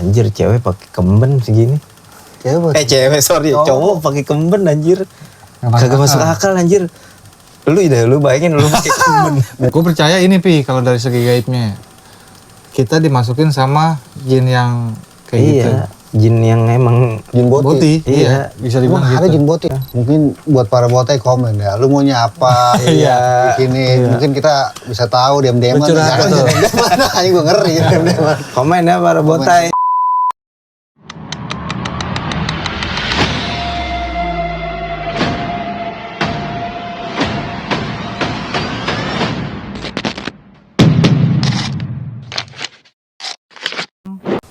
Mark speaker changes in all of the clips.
Speaker 1: Anjir, cewek pakai kemben segini. Cewek sorry, cowok pakai kemben anjir. Kagak masuk akal anjir. Lu bayangin lu pakai kemben.
Speaker 2: Gue percaya ini Pi, kalau dari segi gaibnya. Kita dimasukin sama jin yang kayak gitu.
Speaker 1: Jin yang emang
Speaker 3: jin boti.
Speaker 2: Iya, bisa dibilang gitu.
Speaker 3: Ada jin boti. Mungkin buat para botai komen ya, lu maunya apa?
Speaker 1: Iya.
Speaker 3: Begini, mungkin kita bisa tahu diam-diaman. Mana? Ini gue ngeri diam-diaman.
Speaker 1: Komen ya para botai.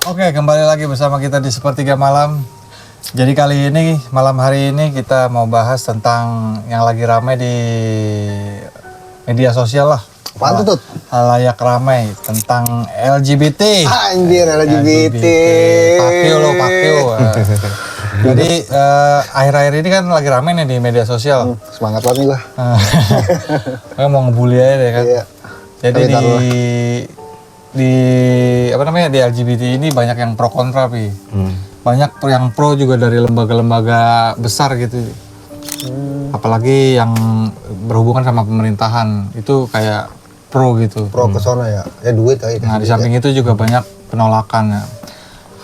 Speaker 2: Oke, kembali lagi bersama kita di Sepertiga Malam. Jadi kali ini, malam hari ini kita mau bahas tentang yang lagi ramai di media sosial lah.
Speaker 3: Apaan tuh?
Speaker 2: Halayak ramai tentang LGBT.
Speaker 3: Anjir, LGBT.
Speaker 2: Pakio. Jadi akhir-akhir ini kan lagi ramai nih di media sosial.
Speaker 3: Semangat banget nih gua.
Speaker 2: Gue mau ngebully aja deh kan.
Speaker 3: Iya.
Speaker 2: Jadi di apa namanya, di LGBT ini banyak yang pro kontra Pi. Banyak yang pro juga dari lembaga-lembaga besar gitu. Apalagi yang berhubungan sama pemerintahan itu kayak pro gitu.
Speaker 3: Pro ke sono ya. Ya duit kali.
Speaker 2: Nah, di samping itu juga banyak penolakan ya.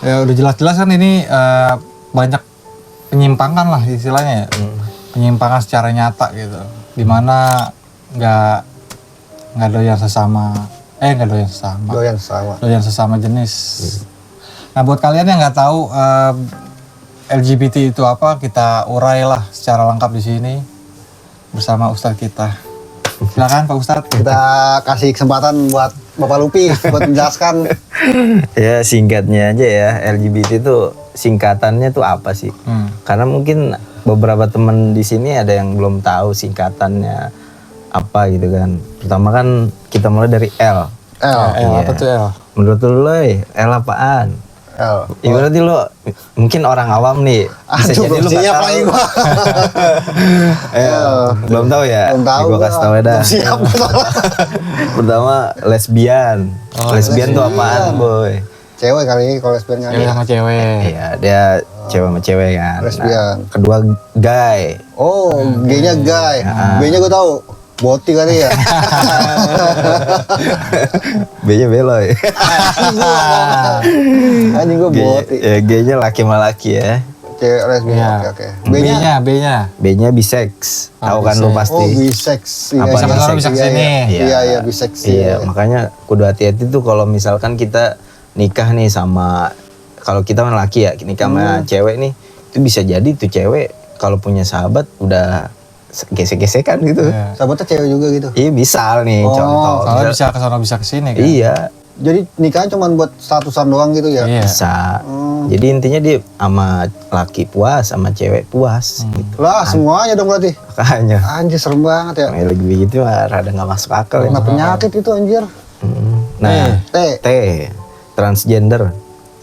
Speaker 2: Ya udah jelas-jelas kan ini banyak penyimpangan lah istilahnya ya. Penyimpangan secara nyata gitu. Dimana nggak doyan sesama. Doyan sesama jenis. Nah, buat kalian yang nggak tahu LGBT itu apa, kita urailah secara lengkap di sini bersama Ustadz kita. Silakan Pak Ustadz.
Speaker 3: Kita kasih kesempatan buat Bapak Lupi buat menjelaskan.
Speaker 1: Ya singkatnya aja ya, LGBT itu singkatannya tuh apa sih? Karena mungkin beberapa teman di sini ada yang belum tahu singkatannya apa gitu kan. Pertama kan kita mulai dari L.
Speaker 2: Iya. Apa tuh L?
Speaker 1: Menurut lu L apaan?
Speaker 3: L.
Speaker 1: Ya berarti lu mungkin orang awam nih. Bisa jadi lu nggak tahu. Belum tahu ya?
Speaker 3: Belum tahu.
Speaker 1: Gue kasih tahu ya dah.
Speaker 3: Siap.
Speaker 1: Pertama lesbian. Lesbian tuh apaan boy?
Speaker 3: Cewek kali kalau lesbian kan.
Speaker 2: Cewek sama cewek.
Speaker 1: Iya, dia cewek sama cewek kan.
Speaker 3: Lesbian.
Speaker 1: Nah, kedua gay.
Speaker 3: Oh, G-nya guy. B-nya gue tahu. Boti kali ya.
Speaker 1: B-nya beloy.
Speaker 3: Anjing gue boti.
Speaker 1: Ya, G-nya laki sama laki ya.
Speaker 3: Cewek lesbian.
Speaker 2: Iya.
Speaker 3: Oke.
Speaker 2: B-nya.
Speaker 1: B-nya bisex. Tahu kan lu pasti.
Speaker 3: Oh, bisex.
Speaker 1: Apa
Speaker 2: Sama-sama bisa kesini.
Speaker 3: Iya, bisex.
Speaker 1: Iya, makanya kudu hati-hati tuh kalau misalkan kita nikah nih sama, kalau kita kan laki ya, nikah sama cewek nih, itu bisa jadi tuh cewek kalau punya sahabat udah gesek-gesekan gitu.
Speaker 3: Iya. Sahabatnya cewek juga gitu.
Speaker 1: Iya, misal nih contoh.
Speaker 2: Soalnya bisa kesana bisa kesini kan.
Speaker 1: Iya.
Speaker 3: Jadi nikahan cuma buat statusan doang gitu ya?
Speaker 2: Iya.
Speaker 1: Bisa. Jadi intinya dia sama laki puas, sama cewek puas. Gitu.
Speaker 3: Lah semuanya dong berarti?
Speaker 1: Makanya.
Speaker 3: Anjir serem banget ya.
Speaker 1: Kayak lagi begitu mah rada gak masuk akal.
Speaker 3: Kena penyakit itu anjir.
Speaker 1: Nah, T. Transgender.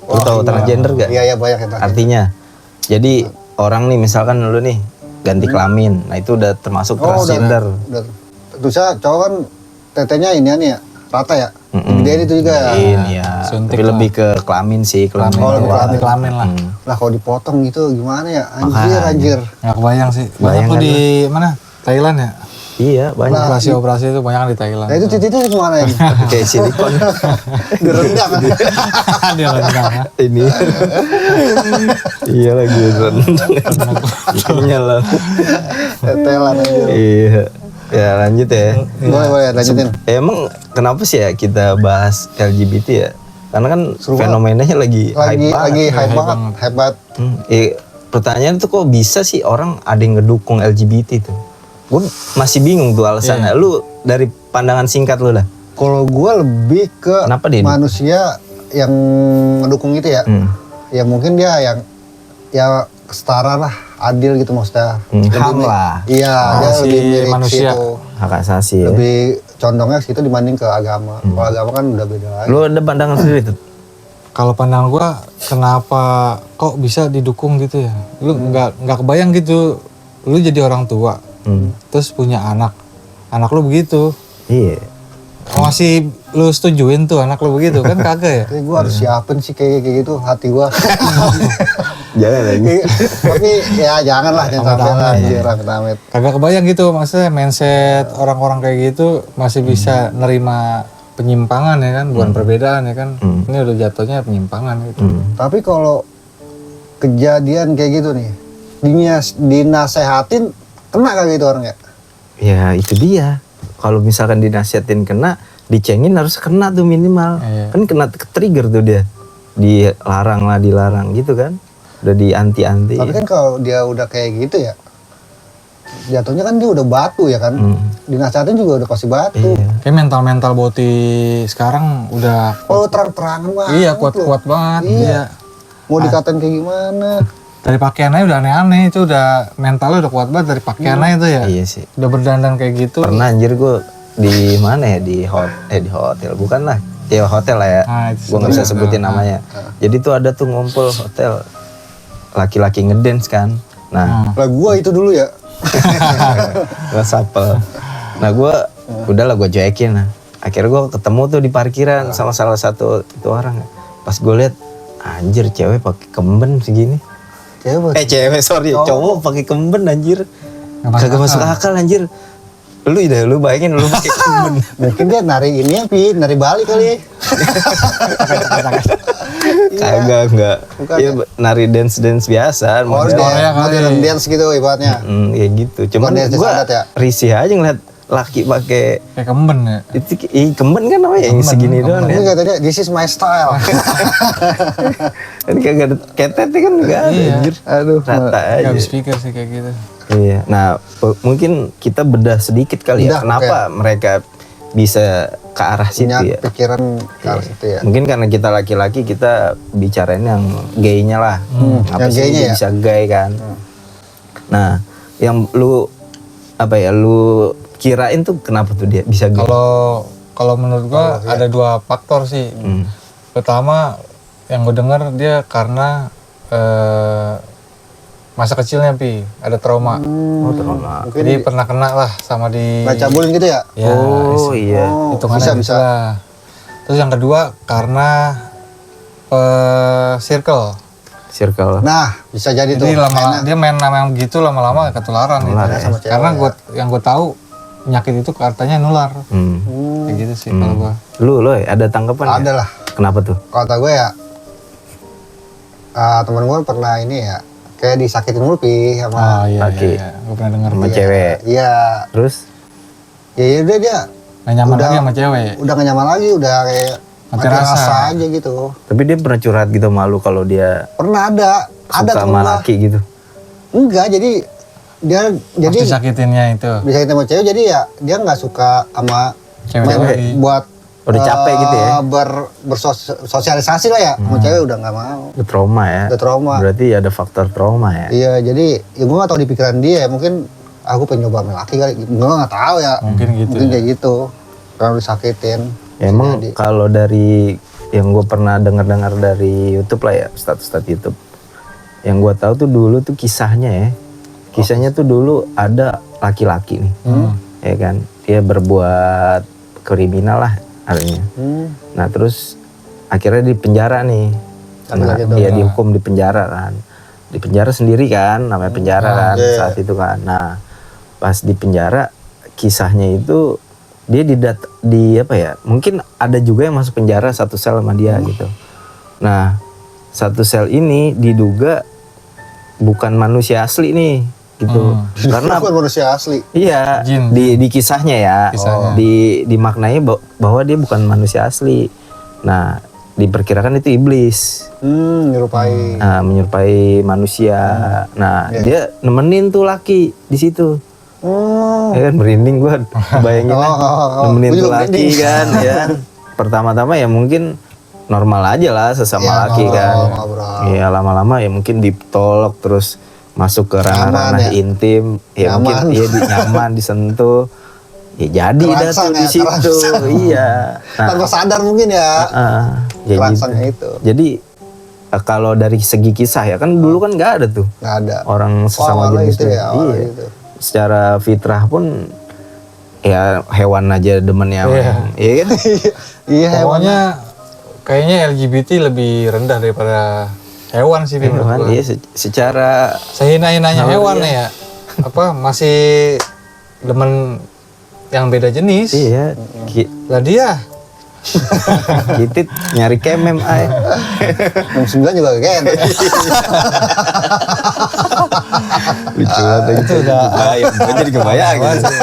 Speaker 1: Lu tahu transgender gak?
Speaker 3: Iya banyak ya.
Speaker 1: Artinya, jadi orang nih misalkan lu nih ganti kelamin, nah itu udah termasuk transgender.
Speaker 3: Udah. Terusnya cowok kan tetenya ini ya, rata ya? Gedein itu juga
Speaker 1: ya.
Speaker 2: Suntik
Speaker 1: Tapi
Speaker 2: lah.
Speaker 1: lebih ke kelamin sih, kelamin.
Speaker 2: Kelamin lah.
Speaker 3: Lah kalau dipotong gitu gimana ya? Anjir.
Speaker 2: Nggak kebayang sih. Banyak tuh di mana? Thailand ya?
Speaker 1: Iya, banyak.
Speaker 2: Operasi itu banyak di Thailand.
Speaker 3: Nah itu titiknya kemana ini?
Speaker 1: Kayak silikon.
Speaker 3: Direndam.
Speaker 2: Dia rendang.
Speaker 1: Ini. Iya lagi rendang. Nyala.
Speaker 3: Tetelan aja.
Speaker 1: Iya. Ya lanjut ya.
Speaker 3: Boleh lanjutin.
Speaker 1: Emang kenapa sih ya kita bahas LGBT ya? Karena kan fenomenanya lagi
Speaker 3: hype banget. Hebat.
Speaker 1: Pertanyaan tuh kok bisa sih orang ada yang ngedukung LGBT tuh? Gue masih bingung tuh alasannya. Lu dari pandangan singkat lu dah.
Speaker 3: Kalau gue lebih ke manusia yang mendukung itu ya. Ya mungkin dia yang ya setara lah, adil gitu maksudnya.
Speaker 1: HAM lah.
Speaker 3: Iya, dia lebih mirip
Speaker 2: manusia.
Speaker 3: situ.
Speaker 1: Hak asasi ya.
Speaker 3: Lebih condongnya ke situ dibanding ke agama. Kalau agama kan udah beda lagi.
Speaker 1: Lu ada pandangan sendiri tuh?
Speaker 2: Kalau pandangan gua, kenapa kok bisa didukung gitu ya? Lu nggak kebayang gitu. Lu jadi orang tua, terus punya anak lu begitu.
Speaker 1: Iya.
Speaker 2: Masih lu setujuin tuh anak lu begitu kan kagak ya?
Speaker 3: Tapi gue harus siapin sih kayak gitu hati gue.
Speaker 1: Jangan lagi.
Speaker 3: Tapi ya janganlah, jangan sampai lah anjir amit-amit.
Speaker 2: Kagak kebayang gitu maksudnya mindset orang-orang kayak gitu masih bisa nerima penyimpangan ya kan, bukan perbedaan ya kan. Ini udah jatuhnya penyimpangan gitu.
Speaker 3: Tapi kalau kejadian kayak gitu nih, dinasehatin kena kagak gitu orang ya?
Speaker 1: Ya itu dia. Kalau misalkan dinasihatin kena, dicengin harus kena tuh minimal. Kan kena ke-trigger tuh dia. Dilarang gitu kan. Udah di-anti-anti.
Speaker 3: Tapi kan kalau dia udah kayak gitu ya, jatuhnya kan dia udah batu ya kan. Dinasihatin juga udah pasti batu.
Speaker 2: Kayak mental boti sekarang udah
Speaker 3: Terang-terangan banget.
Speaker 2: iya kuat banget. Iya.
Speaker 3: Mau dikatain kayak gimana?
Speaker 2: Dari pakaiannya udah aneh-aneh, itu udah mentalnya udah kuat banget dari pakaiannya itu ya.
Speaker 1: Iya sih.
Speaker 2: Udah berdandan kayak gitu.
Speaker 1: Pernah anjir gue di mana ya, di hotel, bukan lah, ya hotel lah ya. Gue nggak bisa sebutin namanya. Jadi tuh ada tuh ngumpul hotel laki-laki ngedance kan. Nah,
Speaker 3: Lah gua itu dulu ya.
Speaker 1: gue sapel. Nah gue udahlah gue cuekin. Nah, akhirnya gue ketemu tuh di parkiran sama salah satu itu orang. Pas gue lihat, anjir cewek pakai kemben segini. Cewek sorry, cowok pakai kemben anjir. Kagak masuk akal anjir. Lu bayangin lu pakai kemben.
Speaker 3: Mungkin dia nari ini ya, nari Bali kali.
Speaker 1: Kagak enggak. Iya nari dance biasa.
Speaker 3: Modern dance gitu ibaratnya.
Speaker 1: Kayak gitu. Cuman gua risih aja ngeliat laki pakai
Speaker 2: kayak kemben ya.
Speaker 1: Itu kemben kan namanya yang segini doang ya.
Speaker 3: Ini katanya this is my style.
Speaker 1: Kan kagak ada ketetnya kan enggak ada anjir. Aduh, rata aja.
Speaker 2: Enggak habis pikir sih kayak gitu.
Speaker 1: Iya. Nah, mungkin kita bedah sedikit kali ya. Kenapa mereka bisa ke arah situ ya?
Speaker 3: Pikiran ke arah situ ya.
Speaker 1: Mungkin karena kita laki-laki kita bicarain yang gay-nya lah. Apa sih dia bisa gay kan? Nah, yang lu kirain tuh kenapa tuh dia bisa gay?
Speaker 2: Kalau menurut gua ada dua faktor sih. Pertama yang gue dengar dia karena masa kecilnya ada trauma.
Speaker 1: Trauma.
Speaker 2: Jadi pernah kena lah sama di
Speaker 3: cabulin gitu ya?
Speaker 2: Ya,
Speaker 1: iya.
Speaker 2: Itu bisa. Terus yang kedua karena circle.
Speaker 3: Nah, bisa jadi tuh.
Speaker 2: Jadi dia main nama yang gitu lama-lama ketularan gitu.
Speaker 3: Sama cewek,
Speaker 2: karena yang gue tahu penyakit itu katanya nular. Kayak gitu sih kalau gue.
Speaker 1: Lu ada tanggapan?
Speaker 3: Ada lah.
Speaker 1: Kenapa tuh?
Speaker 3: Kata gue ya, temen gue pernah ini ya, kayak disakitin mulu sama
Speaker 1: laki.
Speaker 2: Iya. Gue pernah dengar
Speaker 1: sama cewek.
Speaker 3: Iya.
Speaker 1: Terus?
Speaker 3: Ya udah dia
Speaker 2: nggak nyaman lagi sama cewek.
Speaker 3: Udah gak nyaman lagi, udah kayak mati rasa aja gitu.
Speaker 1: Tapi dia pernah curhat gitu malu kalau dia
Speaker 3: pernah ada
Speaker 1: sama laki gitu?
Speaker 3: Enggak, jadi dia
Speaker 2: jadi disakitinnya itu.
Speaker 3: Disakitin sama cewek, jadi ya dia nggak suka sama
Speaker 2: cewek
Speaker 3: buat
Speaker 1: udah capek gitu ya?
Speaker 3: Bersosialisasi lah ya, sama cewek udah nggak mau.
Speaker 1: Udah trauma ya?
Speaker 3: Udah trauma.
Speaker 1: Berarti ada faktor trauma ya?
Speaker 3: Iya, jadi ya gue nggak tahu di pikiran dia, mungkin aku pengen nyoba sama laki kali, gue nggak tahu ya.
Speaker 2: Mungkin gitu.
Speaker 3: Mungkin kayak gitu, kalau disakitin.
Speaker 1: Ya, emang kalau dari yang gue pernah dengar dari YouTube lah ya, status YouTube. Yang gue tahu tuh dulu tuh kisahnya ya. Kisahnya tuh dulu ada laki-laki nih, ya kan? Dia berbuat kriminal lah artinya. Nah terus akhirnya di penjara nih. Nah, dia dihukum di penjara kan. Di penjara sendiri kan, namanya penjara kan saat itu kan. Nah pas di penjara kisahnya itu dia mungkin ada juga yang masuk penjara satu sel sama dia gitu. Nah satu sel ini diduga bukan manusia asli nih gitu. Karena
Speaker 3: bukan manusia asli.
Speaker 1: Iya, di kisahnya ya. Dimaknai bahwa dia bukan manusia asli. Nah, diperkirakan itu iblis.
Speaker 3: Menyerupai.
Speaker 1: Nah, menyerupai manusia. Nah, dia nemenin tuh laki di situ. Ya kan merinding gua bayangin nemenin tuh laki kan ya. Pertama-tama ya mungkin normal aja lah sesama laki kan. Iya, lama-lama ya mungkin ditolak terus masuk ke ranah-ranah intim, ya mungkin dia nyaman disentuh, ya jadi dah tuh di situ, iya.
Speaker 3: Tanpa sadar mungkin ya.
Speaker 1: Kerasannya itu. Jadi kalau dari segi kisah ya kan dulu kan nggak ada tuh.
Speaker 3: Nggak ada.
Speaker 1: Orang sesama jenis itu. Iya. Secara fitrah pun Ya hewan aja demennya. Iya kan?
Speaker 3: Iya
Speaker 2: Pokoknya kayaknya LGBT lebih rendah daripada hewan sih menurut
Speaker 1: Hewan,
Speaker 2: gua.
Speaker 1: iya secara
Speaker 2: Sehina-hinanya hewan ya. Apa masih demen yang beda jenis.
Speaker 1: iya
Speaker 2: Lah dia
Speaker 1: Kitit nyari kemem ay.
Speaker 3: 69 juga kan.
Speaker 1: Lucu banget
Speaker 2: itu udah
Speaker 1: gue jadi kebayang gitu.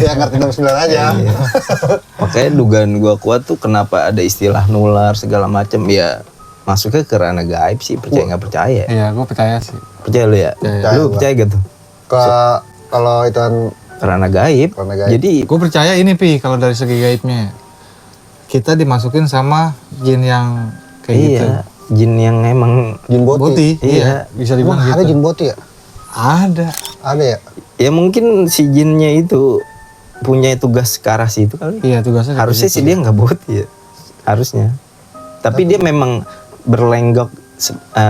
Speaker 3: Ya ngerti 69 aja.
Speaker 1: Iya. Makanya dugaan gue kuat tuh kenapa ada istilah nular segala macem ya masuknya ke ranah gaib sih, percaya nggak percaya?
Speaker 2: Iya, gue percaya sih.
Speaker 1: Percaya lu ya?
Speaker 3: Percaya
Speaker 1: Lu
Speaker 3: gua.
Speaker 1: percaya gitu?
Speaker 3: Kalau itu kan
Speaker 1: Ranah gaib.
Speaker 3: Ranah gaib.
Speaker 1: Jadi
Speaker 2: Gue percaya ini Pi, kalau dari segi gaibnya kita dimasukin sama jin yang kayak gitu.
Speaker 1: iya, jin yang emang
Speaker 3: jin boti.
Speaker 1: Iya.
Speaker 2: Bisa
Speaker 3: Emang
Speaker 2: dibilang
Speaker 3: ada
Speaker 2: gitu.
Speaker 3: jin boti ya?
Speaker 2: Ada.
Speaker 3: Ada ya?
Speaker 1: ya mungkin si jinnya itu punya tugas ke arah situ kali.
Speaker 2: Iya, tugasnya
Speaker 1: Harusnya
Speaker 2: gitu.
Speaker 1: sih dia nggak boti ya, harusnya. Tapi dia memang berlenggok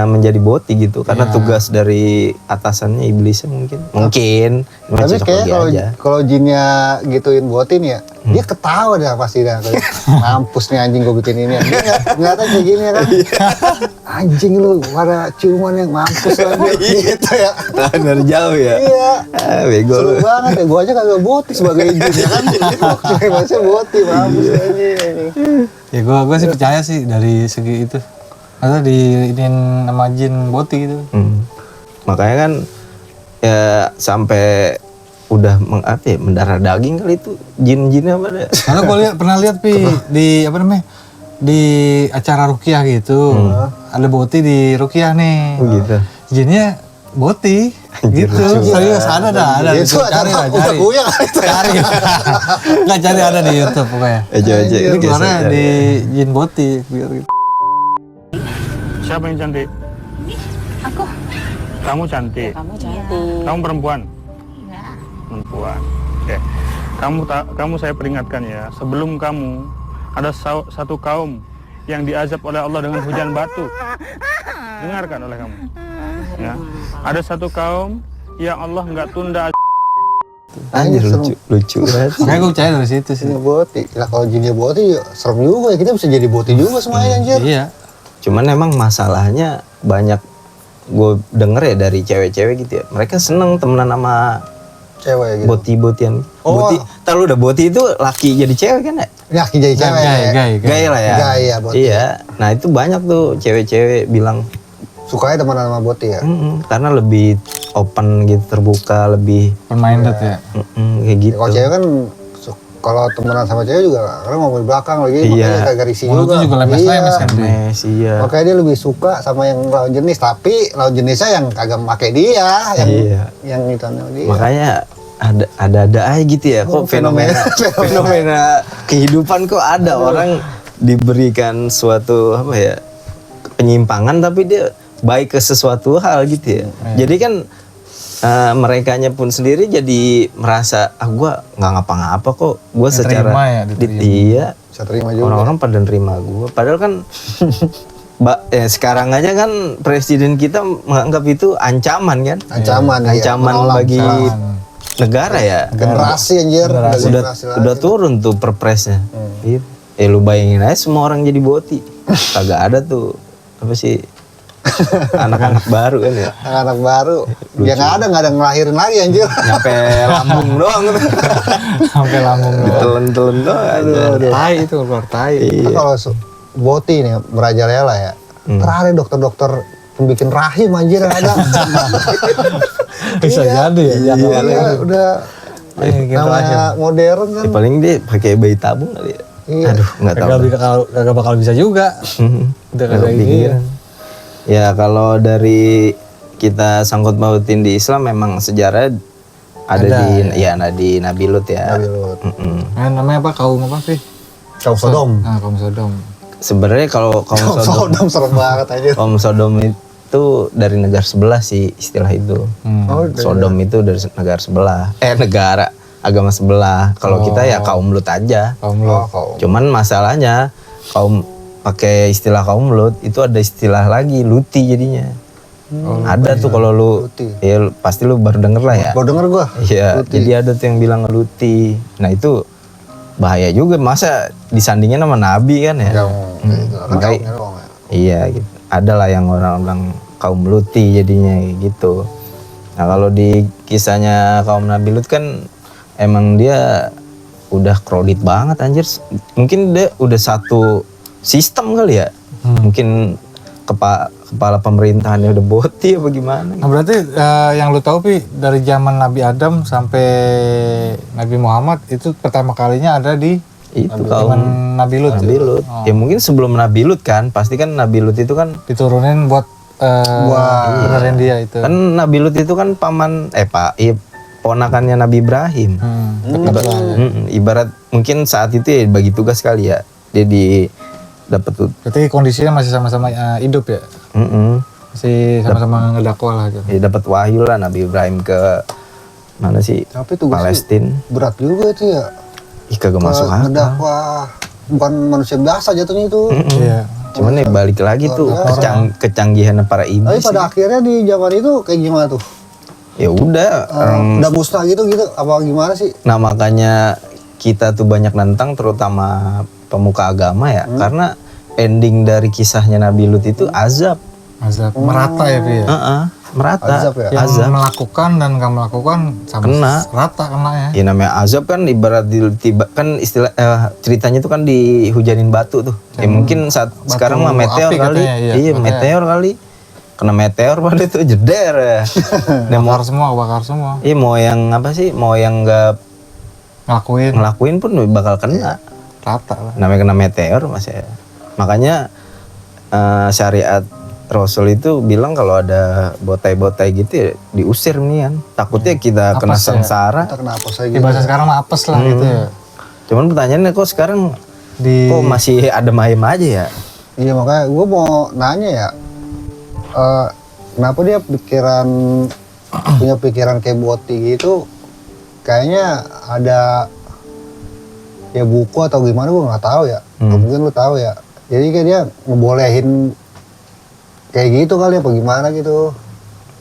Speaker 1: menjadi boti gitu karena
Speaker 2: Ya.
Speaker 1: tugas dari atasannya iblisnya mungkin. Mungkin. Cuma
Speaker 3: Tapi
Speaker 1: cocok
Speaker 3: kayak
Speaker 1: logi aja.
Speaker 3: kalau jinnya gituin botin ya, dia ketawa dah pasti dah. Mampus nih anjing gue bikin ini. Dia nggak tahu kayak gini ya kan. Anjing lu pada ciuman yang mampus lah gitu ya.
Speaker 1: Nah, dari jauh ya.
Speaker 3: Iya.
Speaker 1: Bego
Speaker 3: Seru
Speaker 1: lu.
Speaker 3: banget ya, gue aja kagak boti sebagai jin ya kan. Masih boti, mampus anjing.
Speaker 2: Ya gue sih percaya sih dari segi itu. Atau diinin sama jin boti gitu.
Speaker 1: Makanya kan ya sampai udah mendarah daging kali itu jin-jinnya pada.
Speaker 2: Karena gue pernah lihat Pi di apa namanya? Di acara rukiah gitu. Ada boti di rukiah nih.
Speaker 1: Oh gitu.
Speaker 2: Jinnya boti gitu. Serius ada.
Speaker 3: Itu
Speaker 2: Cari
Speaker 3: acara
Speaker 2: lah, cari.
Speaker 3: uya kali itu.
Speaker 2: Cari. Nggak cari ada di YouTube pokoknya.
Speaker 1: Coba
Speaker 2: Itu keluarnya di jin boti biar gitu.
Speaker 4: Siapa yang cantik?
Speaker 5: Aku.
Speaker 4: Kamu cantik.
Speaker 5: Kamu cantik.
Speaker 4: Kamu perempuan?
Speaker 5: Enggak.
Speaker 4: Perempuan. Oke. Kamu saya peringatkan ya, sebelum kamu ada satu kaum yang diazab oleh Allah dengan hujan batu. Dengarkan oleh kamu. Ya. Ada satu kaum yang Allah nggak tunda.
Speaker 1: Anjir lucu banget.
Speaker 2: Makanya gue percaya dari situ sih.
Speaker 3: Jinnya boti. Lah kalau jinnya boti ya serem juga ya, kita bisa jadi boti juga semuanya anjir.
Speaker 2: Iya.
Speaker 1: Cuman emang masalahnya banyak gue denger ya dari cewek-cewek gitu ya. Mereka seneng temenan sama
Speaker 3: Cewek gitu.
Speaker 1: boti-botian.
Speaker 3: Oh.
Speaker 1: Boti, tahu udah boti itu laki jadi cewek kan ya?
Speaker 3: Laki jadi cewek.
Speaker 1: Gay lah ya.
Speaker 3: Gaya boti.
Speaker 1: Iya. Nah itu banyak tuh cewek-cewek bilang
Speaker 3: Sukanya temenan sama boti ya.
Speaker 1: karena lebih open gitu, terbuka, lebih
Speaker 2: Open-minded ya.
Speaker 1: kayak gitu.
Speaker 3: Kalau cewek kan kalau temenan sama cewek juga karena ngomong di belakang lagi
Speaker 1: Iya.
Speaker 3: makanya kagak risih
Speaker 2: Mulutnya
Speaker 3: juga.
Speaker 2: juga lemes-lemes kan.
Speaker 1: Mes, iya.
Speaker 3: Makanya dia lebih suka sama yang lawan jenis, tapi lawan jenisnya yang kagak make dia,
Speaker 1: Iya.
Speaker 3: yang itu sama dia.
Speaker 1: Makanya ada aja gitu ya. Kok
Speaker 3: Oh, fenomena.
Speaker 1: fenomena kehidupan kok ada orang diberikan suatu apa ya penyimpangan tapi dia baik ke sesuatu hal gitu ya. Jadi kan merekanya pun sendiri jadi merasa gue nggak ngapa-ngapa kok, gue secara
Speaker 2: Diterima ya, diterima.
Speaker 1: iya
Speaker 3: Bisa terima juga.
Speaker 1: orang-orang pada nerima gue. Padahal kan sekarang aja kan presiden kita menganggap itu ancaman kan,
Speaker 3: Ancaman, iya.
Speaker 1: ancaman
Speaker 3: Menolak,
Speaker 1: bagi negara ya.
Speaker 3: generasi anjir. Generasi
Speaker 1: Udah turun tuh perpresnya. Iya. Lu bayangin aja semua orang jadi boti. Kagak ada tuh apa sih anak-anak baru kan ya.
Speaker 3: anak baru. Dia nggak ada ngelahirin lagi anjir.
Speaker 1: Nyampe lambung doang tuh.
Speaker 2: Sampai lambung doang.
Speaker 1: Ditelen-telen doang aja.
Speaker 2: Tai itu keluar tai.
Speaker 3: Nah, kalau boti nih merajalela ya. Terakhir dokter-dokter pembikin rahim anjir yang ada.
Speaker 2: Bisa jadi ya.
Speaker 3: Iya, udah
Speaker 2: Gitu
Speaker 3: namanya modern kan.
Speaker 1: Paling dia pakai bayi tabung kali ya.
Speaker 3: Iya.
Speaker 1: Aduh, nggak tahu.
Speaker 2: Kagak bakal bisa juga. Udah
Speaker 1: Nggak
Speaker 2: kayak gini.
Speaker 1: kepikiran. Ya kalau dari kita sangkut pautin di Islam memang sejarah ada di Nabi Lut ya.
Speaker 3: Nabi Lut.
Speaker 2: Namanya apa? Kaum apa sih?
Speaker 3: Kaum Sodom.
Speaker 2: Kaum Sodom.
Speaker 1: Sebenarnya kalau kaum
Speaker 3: Kaum
Speaker 1: Sodom,
Speaker 3: Sodom serem banget anjir.
Speaker 1: kaum Sodom itu dari negara sebelah sih istilah itu.
Speaker 3: Oh,
Speaker 1: Sodom itu dari negara sebelah. Negara agama sebelah. Kalau kita ya kaum Lut aja.
Speaker 2: Kaum
Speaker 3: Oh,
Speaker 2: Lut.
Speaker 3: kaum.
Speaker 1: Cuman masalahnya kaum pakai istilah kaum Lut itu ada istilah lagi Luti jadinya. Ada tuh kalau lu,
Speaker 3: Luti.
Speaker 1: ya pasti lu baru denger lah ya.
Speaker 3: Baru denger gua.
Speaker 1: Iya, jadi ada tuh yang bilang ngeluti. Nah itu bahaya juga, masa disandingin sama Nabi kan ya.
Speaker 3: Gitu. Kan
Speaker 1: Makanya-
Speaker 3: kaumnya doang ya.
Speaker 1: Iya gitu. Ada lah yang orang-orang kaum Luti jadinya gitu. Nah kalau di kisahnya kaum Nabi Lut kan emang dia udah crowded banget anjir. Mungkin dia udah satu sistem kali ya. Mungkin kepala pemerintahannya udah boti apa gimana.
Speaker 2: Nah berarti yang lu tahu Pi, dari zaman Nabi Adam sampai Nabi Muhammad itu pertama kalinya ada di
Speaker 1: Itu
Speaker 2: zaman
Speaker 1: kaum
Speaker 2: Nabi Lut.
Speaker 1: Nabi Lut. Ya mungkin sebelum Nabi Lut kan, pasti kan Nabi Lut itu kan
Speaker 2: Diturunin buat benerin dia itu.
Speaker 1: kan Nabi Lut itu kan ponakannya Nabi Ibrahim.
Speaker 2: Dekat lah ya.
Speaker 1: Ibarat mungkin saat itu ya bagi tugas kali ya. Dia dapat tuh.
Speaker 2: Berarti kondisinya masih sama-sama hidup ya? Masih sama-sama ngedakwah lah gitu.
Speaker 1: Ya, dapat wahyu lah Nabi Ibrahim ke mana sih?
Speaker 3: Tapi tugasnya
Speaker 1: Palestina.
Speaker 3: berat juga itu ya.
Speaker 1: Ih kagak masuk akal.
Speaker 3: Ngedakwah bukan manusia biasa jatuhnya itu.
Speaker 2: Iya.
Speaker 1: Cuman ya balik lagi tuh kecanggihan para
Speaker 3: Tapi
Speaker 1: iblis.
Speaker 3: pada akhirnya di zaman itu kayak gimana tuh?
Speaker 1: Ya udah.
Speaker 3: Udah musnah gitu apa gimana sih?
Speaker 1: Nah makanya kita tuh banyak nentang terutama pemuka agama ya. Karena ending dari kisahnya Nabi Lut itu azab.
Speaker 2: Azab merata ya Pi ya?
Speaker 1: Merata.
Speaker 3: Azab ya?
Speaker 2: Yang melakukan dan gak melakukan sama
Speaker 1: Kena.
Speaker 2: rata kena ya.
Speaker 1: Ya namanya azab kan ibarat kan istilah ceritanya tuh kan dihujanin batu tuh. Ya mungkin saat sekarang mah meteor
Speaker 2: api
Speaker 1: kali.
Speaker 2: katanya, iya,
Speaker 1: Iya, meteor kali. Kena meteor pada itu jeder ya. Nah,
Speaker 2: Bakar semua.
Speaker 1: Iya mau yang apa sih? Mau yang nggak ngelakuin pun bakal kena.
Speaker 2: Rata lah.
Speaker 1: Namanya kena meteor mas ya. Makanya syariat Rasul itu bilang kalau ada botai-botai gitu ya diusir nih kan. Takutnya kita kena
Speaker 2: Apes ya?
Speaker 1: sengsara.
Speaker 3: Kita kenapa saya
Speaker 2: Di
Speaker 3: gitu?
Speaker 2: bahasa sekarang mah apes lah gitu ya.
Speaker 1: Cuman pertanyaannya kok sekarang kok masih ada ayem aja ya?
Speaker 3: Iya makanya gue mau nanya ya, kenapa dia punya pikiran kayak Boti gitu? Kayaknya ada ya buku atau gimana gue nggak tahu ya. Atau mungkin lu tahu ya. Jadi kayak dia ngebolehin kayak gitu kali apa gimana gitu.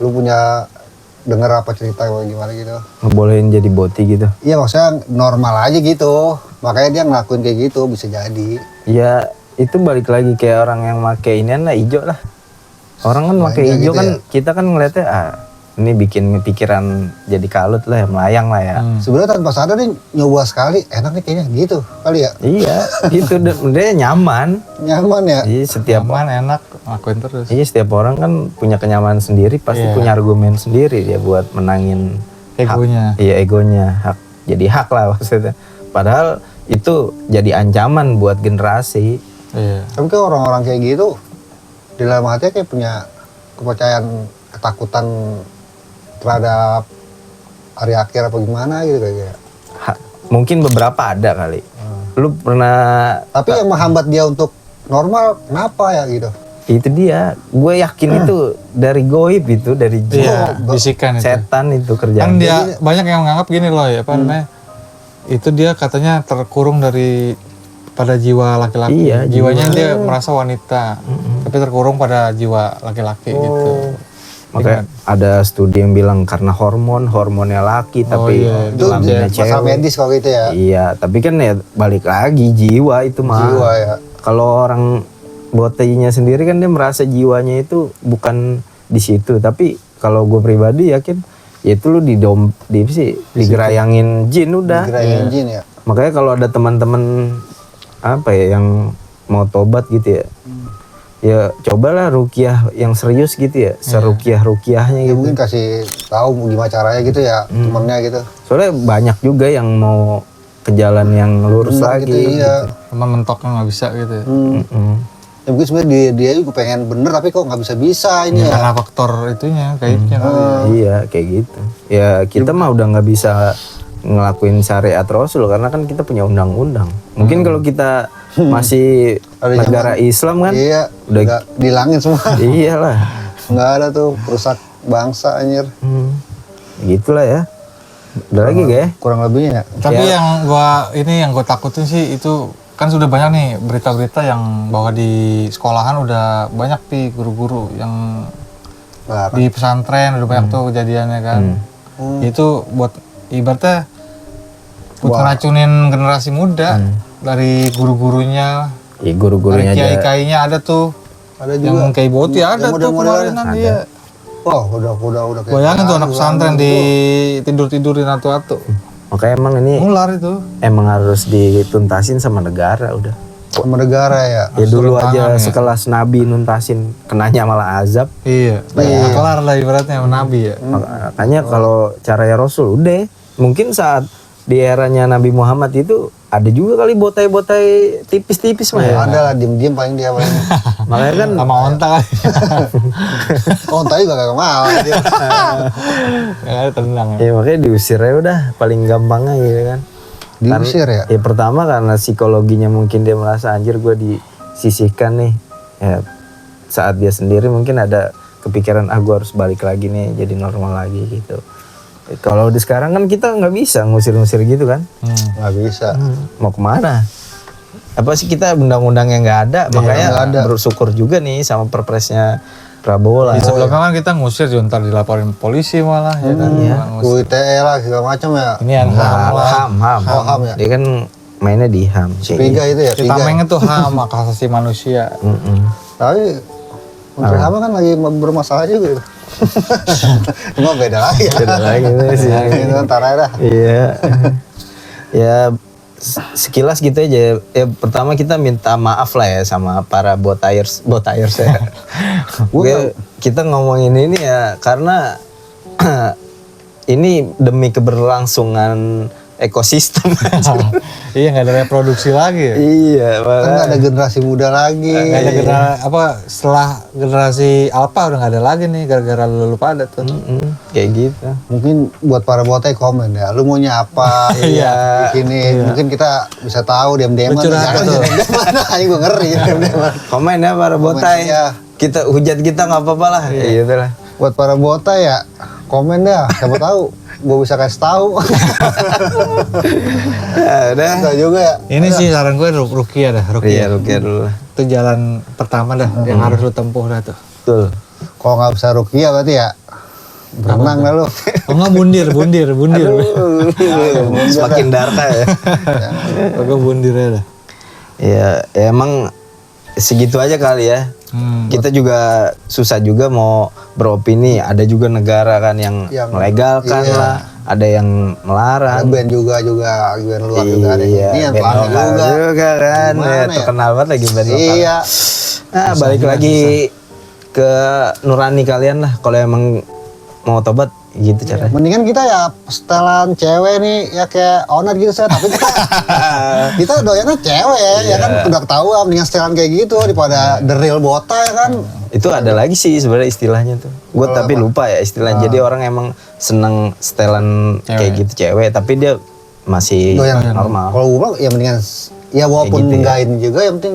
Speaker 3: Lu punya denger apa cerita apa gimana gitu?
Speaker 1: Ngebolehin jadi boti gitu.
Speaker 3: Iya maksudnya normal aja gitu. Makanya dia ngelakuin kayak gitu bisa jadi.
Speaker 1: Ya itu balik lagi kayak orang yang make inian lah hijau lah. Orang kan make
Speaker 3: Belanja
Speaker 1: hijau
Speaker 3: gitu
Speaker 1: kan
Speaker 3: ya?
Speaker 1: kita kan ngeliatnya ini bikin pikiran jadi kalut lah, melayang lah ya.
Speaker 3: Sebenarnya tanpa sadar dia nyoba sekali, enak nih kayaknya gitu kali ya.
Speaker 1: Iya, itu dia nyaman.
Speaker 3: Nyaman ya.
Speaker 1: Iya setiap
Speaker 2: Aman, enak, lakuin terus.
Speaker 1: Iya setiap orang kan punya kenyamanan sendiri, pasti
Speaker 2: Iya.
Speaker 1: punya argumen sendiri dia buat menangin
Speaker 2: Egonya.
Speaker 1: Iya egonya, hak jadi hak lah maksudnya. Padahal itu jadi ancaman buat generasi.
Speaker 2: Iya.
Speaker 3: Tapi kan orang-orang kayak gitu di dalam hatinya kayak punya kepercayaan, ketakutan terhadap hari akhir apa gimana gitu kayak.
Speaker 1: Mungkin beberapa ada kali. Lu pernah
Speaker 3: Tapi yang menghambat dia untuk normal kenapa ya gitu?
Speaker 1: itu dia, gue yakin itu dari goib itu, dari jin,
Speaker 2: Iya, bisikan itu.
Speaker 1: setan itu
Speaker 2: Kan
Speaker 1: kerjaan.
Speaker 2: dia banyak yang menganggap gini loh ya, apa namanya? Itu dia katanya terkurung dari pada jiwa laki-laki.
Speaker 1: Iya,
Speaker 2: Jiwanya dia merasa wanita, tapi terkurung pada jiwa laki-laki gitu.
Speaker 1: Makanya ada studi yang bilang karena hormonnya laki tapi
Speaker 2: iya.
Speaker 3: Itu
Speaker 1: kelaminnya
Speaker 3: masalah
Speaker 1: cewek.
Speaker 3: medis kalau gitu ya.
Speaker 1: Iya, tapi kan ya balik lagi jiwa itu mah.
Speaker 3: Jiwa ya.
Speaker 1: Kalau orang botainya sendiri kan dia merasa jiwanya itu bukan di situ, tapi kalau gue pribadi yakin ya itu lu digerayangin jin udah.
Speaker 3: Gerai jin ya.
Speaker 1: Makanya kalau ada teman-teman apa ya yang mau tobat gitu ya. Ya cobalah ruqyah yang serius gitu ya, seruqyah-ruqyahnya
Speaker 3: Ya
Speaker 1: gitu.
Speaker 3: mungkin kasih tahu gimana caranya gitu ya temennya gitu.
Speaker 1: Soalnya banyak juga yang mau ke jalan yang lurus
Speaker 3: Bener
Speaker 1: lagi.
Speaker 3: gitu, iya.
Speaker 2: Cuma mentoknya nggak bisa gitu ya.
Speaker 1: Mm-mm.
Speaker 3: Ya mungkin sebenarnya dia juga pengen bener tapi kok nggak bisa ini ya.
Speaker 2: Karena faktor itunya, gaibnya kali ya.
Speaker 1: Iya kayak gitu. Ya kita mah udah nggak bisa ngelakuin syariat Rasul karena kan kita punya undang-undang. Mungkin kalau kita masih
Speaker 3: Ada
Speaker 1: negara Islam kan,
Speaker 3: Iya,
Speaker 1: udah-
Speaker 3: udah dihilangin semua.
Speaker 1: iyalah.
Speaker 3: Nggak ada tuh perusak bangsa anjir.
Speaker 1: Gitulah ya. Udah lagi gak ya?
Speaker 3: Kurang lebihnya ya.
Speaker 2: Tapi yang gua takutin sih itu kan sudah banyak nih berita-berita yang bahwa di sekolahan udah banyak guru-guru yang
Speaker 3: Larang.
Speaker 2: di pesantren udah banyak tuh kejadiannya kan. Itu buat ibaratnya buat ngeracunin generasi muda dari guru-gurunya,
Speaker 1: Ya
Speaker 2: dari
Speaker 1: guru-gurunya aja.
Speaker 2: kiai-kiainya ada tuh.
Speaker 3: Ada juga.
Speaker 2: Yang kayak Boti ada
Speaker 3: Yang
Speaker 2: tuh
Speaker 3: model-model
Speaker 2: kemarinan dia.
Speaker 3: Wah, udah kayak
Speaker 2: Bayangin tuh anak
Speaker 3: gitu.
Speaker 2: pesantren di tidur-tidurin atu-atu.
Speaker 1: Makanya emang ini
Speaker 2: Nular itu.
Speaker 1: emang harus dituntasin sama negara udah.
Speaker 3: sama negara ya.
Speaker 1: Ya dulu
Speaker 2: turun
Speaker 1: aja
Speaker 2: tangan ya.
Speaker 1: sekelas Nabi nuntasin, kenanya malah azab.
Speaker 2: Iya. Nah, kelar lah ibaratnya sama Nabi ya.
Speaker 1: Makanya kalau caranya Rasul udah, mungkin saat di eranya Nabi Muhammad itu ada juga kali botai-botai tipis-tipis mah ya.
Speaker 3: Ada lah diem-diem paling dia paling.
Speaker 1: Makanya kan
Speaker 2: Sama onta kali.
Speaker 3: Oh, tadi gak mau dia.
Speaker 2: Ya ada tenang ya.
Speaker 1: ya makanya diusir aja udah paling gampangnya gitu kan.
Speaker 3: Diusir ya.
Speaker 1: Ya pertama karena psikologinya mungkin dia merasa anjir gue disisihkan nih. Ya saat dia sendiri mungkin ada kepikiran gue harus balik lagi nih jadi normal lagi gitu. Kalau di sekarang kan kita nggak bisa ngusir-ngusir gitu kan.
Speaker 3: Nggak bisa.
Speaker 1: Mau kemana? Apa sih kita undang-undang yang nggak ada, makanya bersyukur juga nih sama perpresnya Prabowo lah.
Speaker 2: Di sebelumnya kan kita ngusir juga ntar dilaporin polisi malah ya kan. Ngusir.
Speaker 3: UITE lah segala macam ya.
Speaker 2: Ini yang HAM lah.
Speaker 1: HAM.
Speaker 3: Oh, HAM ya.
Speaker 1: Dia kan mainnya di HAM.
Speaker 3: Tiga itu ya.
Speaker 2: Kita
Speaker 3: Tiga.
Speaker 2: main itu HAM, hak asasi manusia.
Speaker 3: Tapi Menteri HAM kan lagi bermasalah juga. Itu. Cuma beda lagi ya.
Speaker 1: Beda lagi sih.
Speaker 3: Itu antara dah.
Speaker 1: Iya. Ya sekilas gitu aja. Ya pertama kita minta maaf lah ya sama para botayers ya. Kita ngomongin ini ya karena ini demi keberlangsungan ekosistem.
Speaker 2: Iya nggak ada reproduksi lagi ya.
Speaker 1: Iya,
Speaker 3: Kan nggak
Speaker 1: makanya.
Speaker 3: ada generasi muda lagi.
Speaker 2: Nggak ada setelah generasi alpha udah nggak ada lagi nih gara-gara lu pada tuh.
Speaker 1: Kayak gitu.
Speaker 3: Mungkin buat para botai komen ya, lu maunya apa?
Speaker 2: Iya.
Speaker 3: Di sini mungkin kita bisa tahu diam-diaman.
Speaker 2: Lucu
Speaker 3: Jangan
Speaker 2: tuh.
Speaker 3: diam-diaman. Ayo gue ngeri diam-diaman.
Speaker 1: Komen ya para botai.
Speaker 3: iya.
Speaker 1: Kita hujat kita nggak apa-apa lah. Ya gitu lah.
Speaker 3: Buat para botai ya, komen dah. Siapa tahu gue bisa kasih tahu.
Speaker 1: Ya, udah.
Speaker 3: Bisa juga ya.
Speaker 2: Ini sih saran gue Rukia dah,
Speaker 1: Iya,
Speaker 2: Rukia.
Speaker 1: Rukia dulu lah.
Speaker 2: Itu jalan pertama dah yang harus lu tempuh dah tuh.
Speaker 1: Betul.
Speaker 3: Kalau nggak bisa rukia berarti ya berenang dah lu.
Speaker 2: Oh enggak bundir.
Speaker 1: Semakin darka ya.
Speaker 2: Gue bundir aja dah.
Speaker 1: Ya emang segitu aja kali ya. Kita juga susah juga mau beropini. Ada juga negara kan yang melegalkan
Speaker 3: iya.
Speaker 1: lah. Ada yang
Speaker 3: Ada
Speaker 1: melarang.
Speaker 3: band juga band luar juga ada.
Speaker 1: Iya,
Speaker 3: Ini yang
Speaker 1: band
Speaker 3: pelanggan
Speaker 1: lokal juga kan.
Speaker 3: Gimana
Speaker 1: Ya,
Speaker 3: ya?
Speaker 1: terkenal banget lagi band lokal.
Speaker 3: Iya.
Speaker 1: Nah, balik lagi ke nurani kalian lah. Kalau emang mau tobat gitu caranya.
Speaker 3: Mendingan kita ya setelan cewek nih ya kayak owner gitu saya, tapi kita doyannya cewek ya kan udah ketahuan mendingan setelan kayak gitu daripada the real bota ya kan.
Speaker 1: Itu ada lagi sih sebenarnya istilahnya tuh. Gue tapi lupa ya istilahnya. Jadi orang emang seneng setelan kayak gitu cewek, tapi dia masih
Speaker 3: Doyan
Speaker 1: normal.
Speaker 3: Kalau gue bilang ya mendingan ya walaupun
Speaker 1: gitu ya.
Speaker 3: enggak ini juga yang penting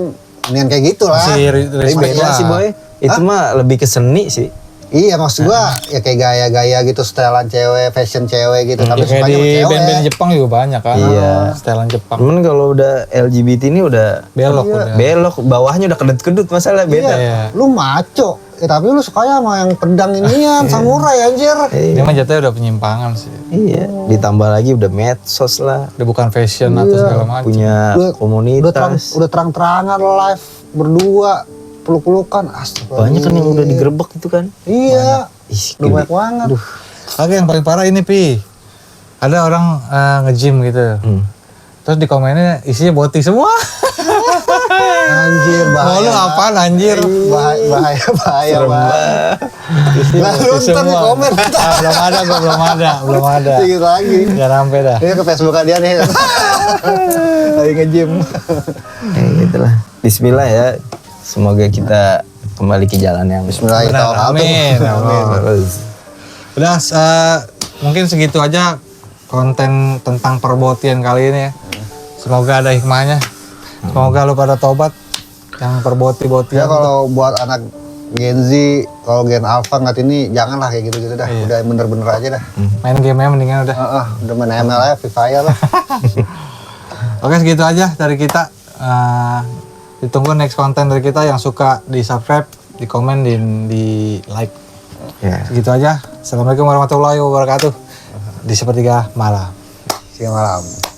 Speaker 3: mendingan kayak gitu lah.
Speaker 2: Masih
Speaker 1: Tapi
Speaker 2: respect
Speaker 1: beda
Speaker 2: lah.
Speaker 1: sih boy. Itu mah lebih ke seni sih.
Speaker 3: Iya maksud gua ya kayak gaya-gaya gitu setelan cewek, fashion cewek gitu tapi
Speaker 2: Ya, kayak
Speaker 3: sukanya
Speaker 2: di
Speaker 3: sama cewek.
Speaker 2: band-band Jepang juga banyak kan.
Speaker 1: Iya.
Speaker 2: Setelan Jepang.
Speaker 1: Cuman kalau udah LGBT ini udah
Speaker 2: Belok udah.
Speaker 1: belok, bawahnya udah kedut-kedut masalah beda.
Speaker 2: Iya.
Speaker 3: Lu maco, tapi lu sukanya sama yang pedang inian, samurai anjir.
Speaker 2: Ini mah jatuhnya udah penyimpangan sih.
Speaker 1: Iya, ditambah lagi udah medsos lah,
Speaker 2: Udah bukan fashion atau segala macam.
Speaker 1: punya
Speaker 3: Udah
Speaker 1: komunitas.
Speaker 3: udah terang-terangan live berdua, peluk-pelukan, astagfirullah.
Speaker 1: Banyak kan yang udah digerebek itu kan.
Speaker 3: Iya.
Speaker 1: Ih,
Speaker 3: Udah banyak banget.
Speaker 2: Oke, yang paling parah ini Pi. Ada orang nge-gym gitu. Terus di komennya isinya boti semua.
Speaker 3: Anjir,
Speaker 2: Mau lu
Speaker 3: bahaya.
Speaker 2: apaan anjir?
Speaker 3: Bahaya. Lalu ntar di
Speaker 2: Semua.
Speaker 3: komen.
Speaker 2: Belum ada.
Speaker 3: Dikit lagi.
Speaker 2: Jangan sampai dah.
Speaker 3: Ini ke Facebook dia nih. Lagi nge-gym.
Speaker 1: Ya gitulah. Bismillah ya. Semoga kita kembali ke jalan yang
Speaker 3: Bismillahirrahmanirrahim.
Speaker 2: Amin.
Speaker 1: Terus.
Speaker 2: Udah mungkin segitu aja konten tentang perbotian kali ini ya. Semoga ada hikmahnya. Semoga lu pada tobat yang
Speaker 3: Ya
Speaker 2: perboti-botian.
Speaker 3: kalau buat anak Gen Z, kalau Gen Alpha nggak ini janganlah kayak gitu-gitu dah. Udah bener-bener aja dah.
Speaker 2: Main game-nya mendingan udah.
Speaker 3: Udah main ML aja, Free Fire lah.
Speaker 2: Oke segitu aja dari kita. Ditunggu next konten dari kita. Yang suka di subscribe, di komen, di like.
Speaker 1: Ya.
Speaker 2: Segitu aja. Assalamualaikum warahmatullahi wabarakatuh. Di sepertiga malam.
Speaker 3: Siang malam.